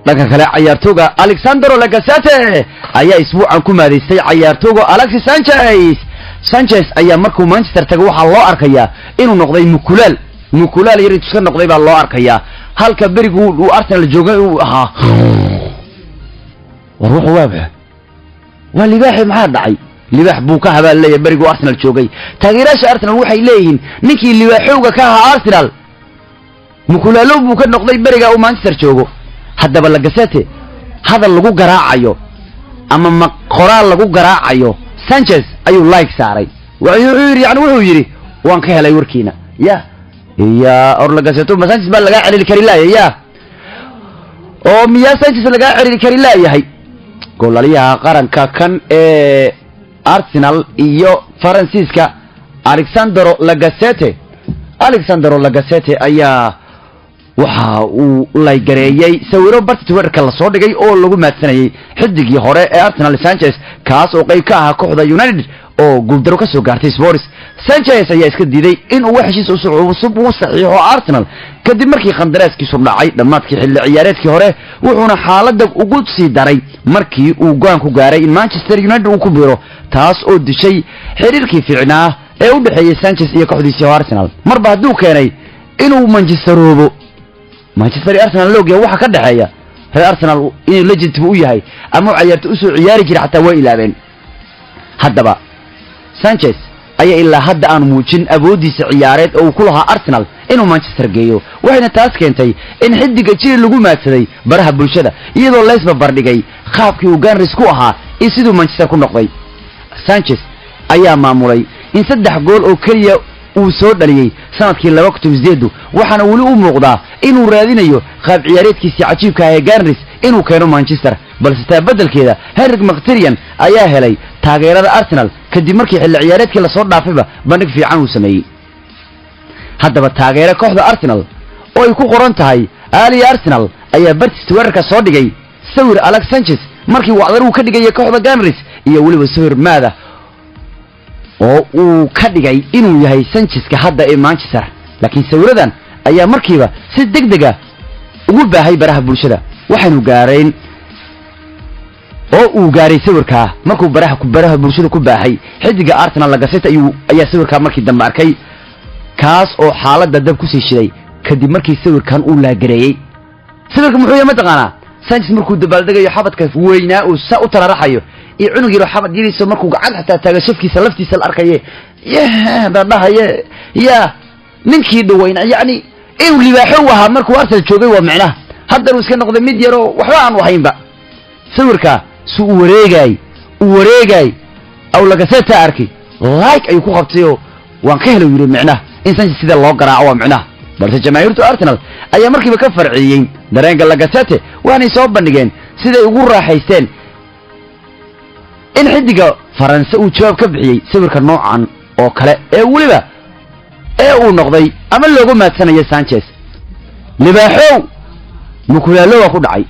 dhanka kale ciyaartooyga Alexandro Lacazette ayaa isbuucan ku maadeystay ciyaartooyga Alexis Sanchez ayaa markuu Manchester tago waxa loo arkayaa inuu noqday mukulaal yar iska noqday baa loo arkayaa halka barigu uu Arsenal joogay uu ahaa waruux waaba libaax maxaa dhacay libaax buu ka habaalay barigu Arsenal joogay taageerayaasha Arsenal waxay leeyihiin ninkii libaaxowga ka ahaa Arsenal mukulaalo buu ka noqday bariga uu Manchester joogo haddaba Lacazette hadal lagu garaacayo ama qoraal lagu garaacayo Sanchez ayuu like saaray wuxuu yiri waan ka helay warkiina ya Lacazette ma Sanchez baa laga celin kari laayay oo miya Sanchez laga celin kari laayay goolaliyaha qaranka kan ee Arsenal iyo Faransiiska Alexandro Lacazette ayaa waxa uu la gareeyay sawiro barta Twitter-ka la soo dhigay oo lagu maadsanayay xidigii hore ee Arsenal Sanchez kaas oo qayb ka ah kooxda United oo guuldaro ka soo gaartay Spurs Sanchez ayaa iska diiday in uu heshiis cusub u saxiixo Arsenal kadib markii qandaraaskiisu dhacay dhamaadkii xilli ciyaareedkii hore wuxuuna xaaladda ugu sii daray markii uu go'aan ku gaaray in Manchester United uu ku biiro taas oo dishay xiriirkii fiicnaa ee u dhaxeeyay Sanchez iyo kooxdiisa Arsenal marba hadduu keenay inuu Manchester Arsenal looga waxa ka dhaxeeya Arsenal in legend uu yahay ama ciyaarto u soo ciyaari jiray xataa way ilaabeen haddaba Sanchez ayaa ilaa hadda aan muujin awoodiisa ciyaareed oo ku lahaa Arsenal inuu Manchester geeyo waxayna taas keentay in xidiga jiri lagu maadsaday baraha bulshada iyadoo la isba bardhigay qaabkii uu Gunners ku ahaa iyo sidoo Manchester ku noqday Sanchez ayaa maamulay in 3 gool oo kaliya uu soo dhaliyay sanadkii 2008 waxaana wali u muuqdaa inuu raadinayo qaab ciyaareedkiisa cajiibka ah ee Gunners inuu keeno Manchester balse taa beddelkeeda Henrik Mkhitaryan ayaa helay taageerada Arsenal kadib markii xilli ciyaareedkii la soo dhaafayba bandhig fiican uu sameeyay haddaba taageero kooxda Arsenal oo ay ku qoran tahay Ali Arsenal ayaa bartiisa Twitter-ka soo dhigay sawir Alex Sanchez markii uu cadar uu ka dhigay kooxda Gunners iyo waliba sawir maada oo uu ka dhigay inuu yahay Sanchez-ka hadda ee Manchester laakiin sawiradan ayaa markiiba si degdeg ah ugu baahay baraha bulshada waxaanu gaareen oo uu gaaray sawirka markuu baraha bulshada ku baahay xidiga Arsenal Lacazette ayaa sawirka markii dambe arkay kaas oo xaaladda dab ku sii shiday kadib markii sawirkan uu la gareeyay sawirka muxuu yahay mataqaana Sanchez markuu dabaaldegayo xabadka weynaa oo sa u tararaxayo iyo cunug yar xabad yiriso markuu gacan xataa taaga shafkiisa laftiisa la arkay dadhaye ninkii dhawayna yani inuu libaaxo waha markuu Arsenal joogay waa macnaha hadda uu iska noqday mid yar oo waxba aan wahaynba sawirka suu wareegay aw Lacazette arkay like ay ku qabtay oo waan ka helay yiri macnaha in Sanchez sida loo garaaco waa macnaha balse jamaahirtu Arsenal ayaa markiiba ka farciyeen dareenka Lacazette waxay soo bandhigeen siday ugu raaxaysteen in xidiga Faransa uu jawaab ka bixiyay sawirka noocan oo kale ee waliba uu noqday ama loogu maadsanayo Sanchez libaaxow mukulaalo waa ku dhacay